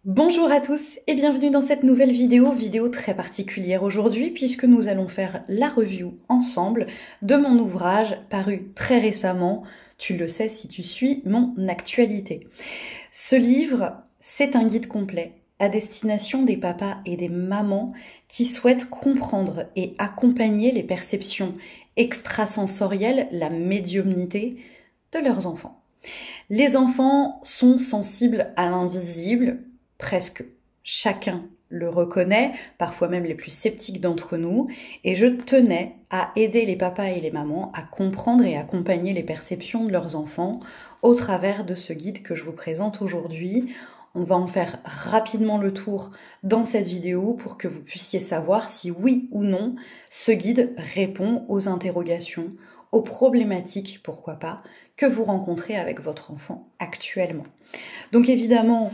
Bonjour à tous et bienvenue dans cette nouvelle vidéo très particulière aujourd'hui puisque nous allons faire la review ensemble de mon ouvrage paru très récemment, tu le sais si tu suis mon actualité. Ce livre, c'est un guide complet à destination des papas et des mamans qui souhaitent comprendre et accompagner les perceptions extrasensorielles, la médiumnité de leurs enfants. Les enfants sont sensibles à l'invisible, presque chacun le reconnaît, parfois même les plus sceptiques d'entre nous, et je tenais à aider les papas et les mamans à comprendre et accompagner les perceptions de leurs enfants au travers de ce guide que je vous présente aujourd'hui. On va en faire rapidement le tour dans cette vidéo pour que vous puissiez savoir si oui ou non ce guide répond aux interrogations, aux problématiques, pourquoi pas, que vous rencontrez avec votre enfant actuellement. Donc évidemment,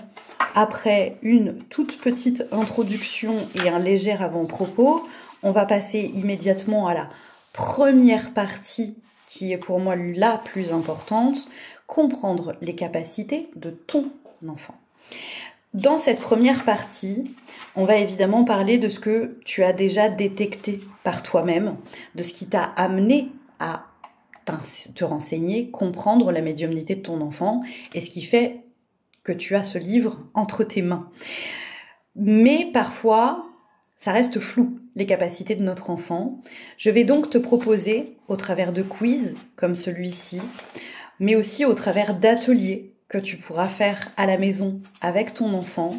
après une toute petite introduction et un léger avant-propos, on va passer immédiatement à la première partie qui est pour moi la plus importante, comprendre les capacités de ton enfant. Dans cette première partie, on va évidemment parler de ce que tu as déjà détecté par toi-même, de ce qui t'a amené à te renseigner, comprendre la médiumnité de ton enfant et ce qui fait que tu as ce livre entre tes mains. Mais parfois, ça reste flou, les capacités de notre enfant. Je vais donc te proposer, au travers de quiz comme celui-ci, mais aussi au travers d'ateliers que tu pourras faire à la maison avec ton enfant,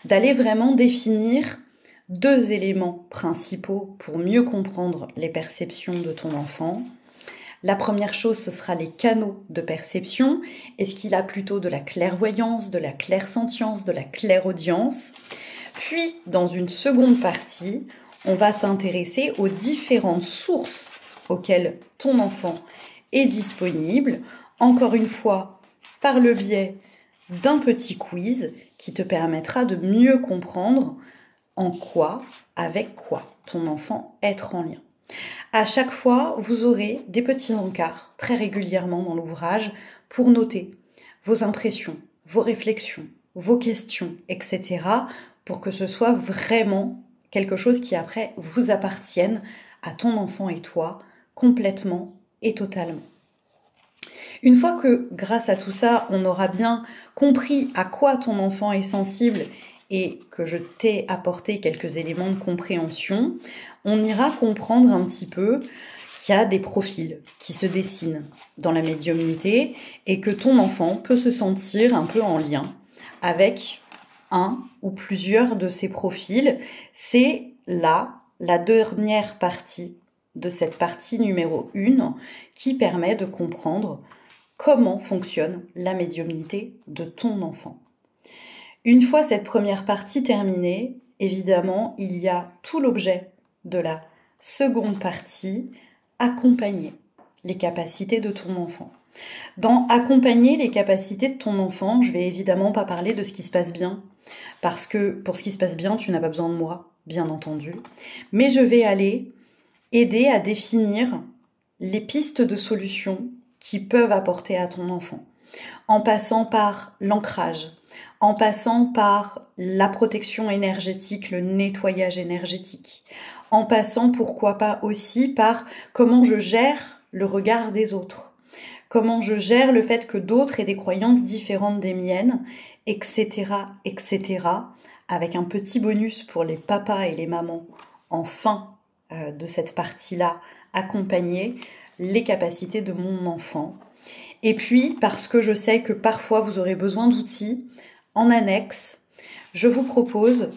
d'aller vraiment définir deux éléments principaux pour mieux comprendre les perceptions de ton enfant. La première chose, ce sera les canaux de perception. Est-ce qu'il a plutôt de la clairvoyance, de la clairsentience, de la clairaudience? Puis, dans une seconde partie, on va s'intéresser aux différentes sources auxquelles ton enfant est disponible. Encore une fois, par le biais d'un petit quiz qui te permettra de mieux comprendre en quoi, avec quoi ton enfant est en lien. À chaque fois, vous aurez des petits encarts très régulièrement dans l'ouvrage pour noter vos impressions, vos réflexions, vos questions, etc. pour que ce soit vraiment quelque chose qui après vous appartienne à ton enfant et toi complètement et totalement. Une fois que grâce à tout ça, on aura bien compris à quoi ton enfant est sensible et que je t'ai apporté quelques éléments de compréhension, on ira comprendre un petit peu qu'il y a des profils qui se dessinent dans la médiumnité et que ton enfant peut se sentir un peu en lien avec un ou plusieurs de ces profils. C'est là la dernière partie de cette partie numéro 1 qui permet de comprendre comment fonctionne la médiumnité de ton enfant. Une fois cette première partie terminée, évidemment, il y a tout l'objet de la seconde partie, accompagner les capacités de ton enfant. Dans accompagner les capacités de ton enfant, je vais évidemment pas parler de ce qui se passe bien, parce que pour ce qui se passe bien, tu n'as pas besoin de moi, bien entendu, mais je vais aller aider à définir les pistes de solutions qui peuvent apporter à ton enfant, en passant par l'ancrage, en passant par la protection énergétique, le nettoyage énergétique, en passant pourquoi pas aussi par comment je gère le regard des autres, comment je gère le fait que d'autres aient des croyances différentes des miennes, etc., etc., avec un petit bonus pour les papas et les mamans en fin de cette partie-là, accompagner les capacités de mon enfant. Et puis, parce que je sais que parfois vous aurez besoin d'outils, en annexe, je vous propose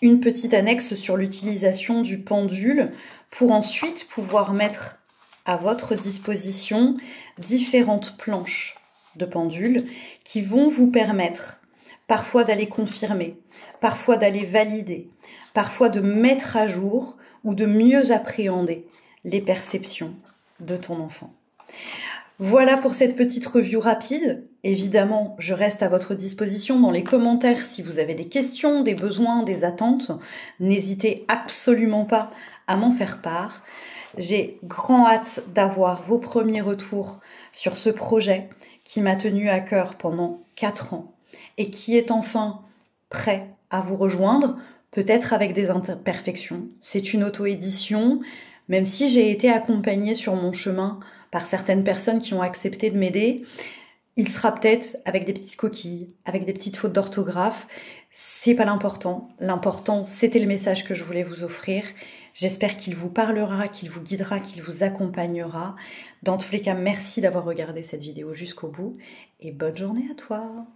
une petite annexe sur l'utilisation du pendule pour ensuite pouvoir mettre à votre disposition différentes planches de pendule qui vont vous permettre parfois d'aller confirmer, parfois d'aller valider, parfois de mettre à jour ou de mieux appréhender les perceptions de ton enfant. Voilà pour cette petite review rapide. Évidemment, je reste à votre disposition dans les commentaires si vous avez des questions, des besoins, des attentes. N'hésitez absolument pas à m'en faire part. J'ai grand hâte d'avoir vos premiers retours sur ce projet qui m'a tenu à cœur pendant 4 ans. et qui est enfin prêt à vous rejoindre, peut-être avec des imperfections. C'est une auto-édition, même si j'ai été accompagnée sur mon chemin par certaines personnes qui ont accepté de m'aider, il sera peut-être avec des petites coquilles, avec des petites fautes d'orthographe. C'est pas l'important. L'important, c'était le message que je voulais vous offrir. J'espère qu'il vous parlera, qu'il vous guidera, qu'il vous accompagnera. Dans tous les cas, merci d'avoir regardé cette vidéo jusqu'au bout et bonne journée à toi.